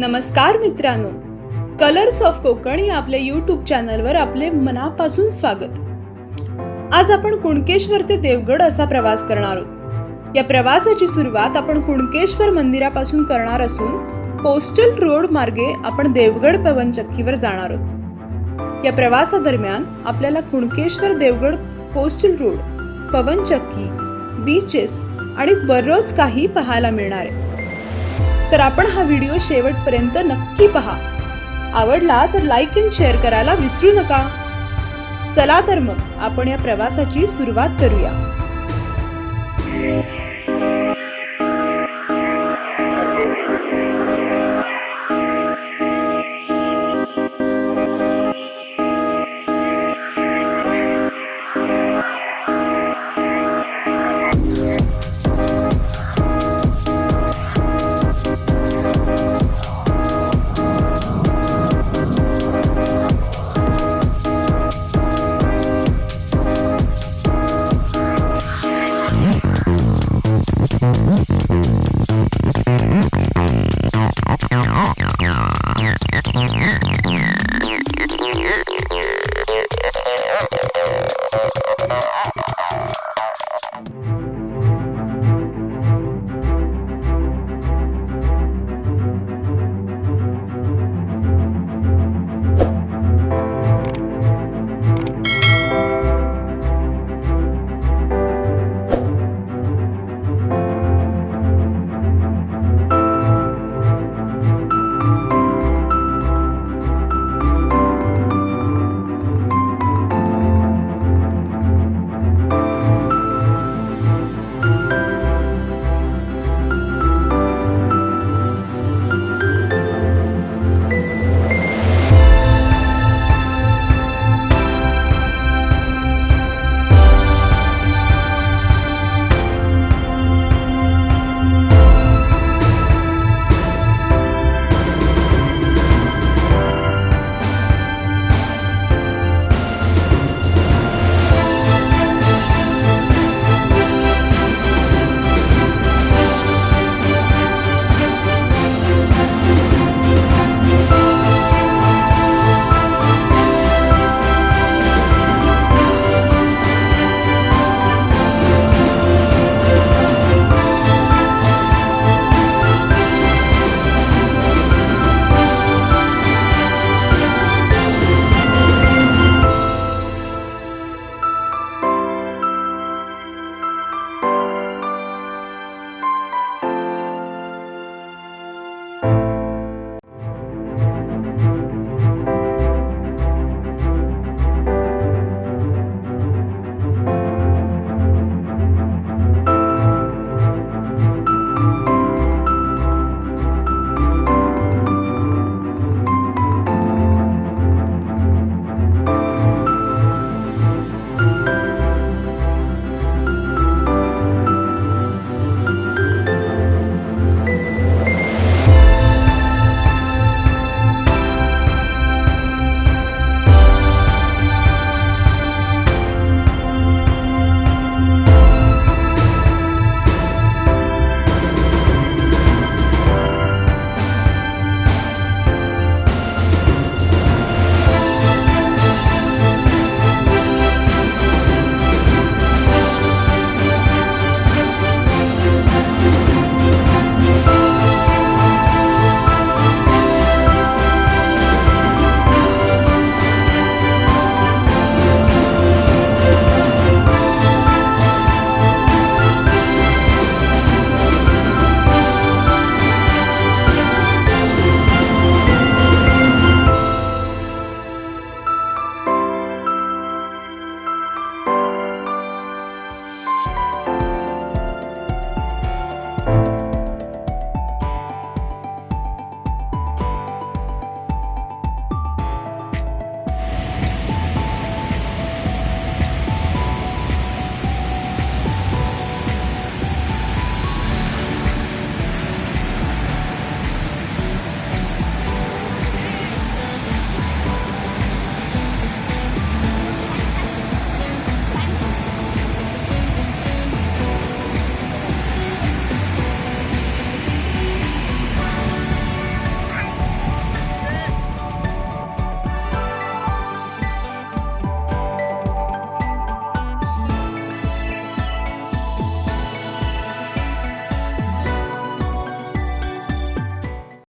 नमस्कार मित्रांनो, colours of Konkan या आपल्या यूट्यूब चॅनलवर आपले मनापासून स्वागत. आज आपण कुणकेश्वर ते देवगड असा प्रवास करणार आहोत. या प्रवासाची सुरुवात आपण कुणकेश्वर मंदिरापासून करणार असून कोस्टल रोड मार्गे आपण देवगड पवनचक्कीवर जाणार आहोत. या प्रवासादरम्यान आपल्याला कुणकेश्वर देवगड कोस्टल रोड, पवनचक्की, बीचेस आणि बरंच काही पाहायला मिळणार आहे. तर आपण हा व्हिडिओ शेवटपर्यंत नक्की पहा. आवडला तर लाईक आणि शेअर करायला विसरू नका. चला तर मग आपण या प्रवासाची सुरुवात करूया.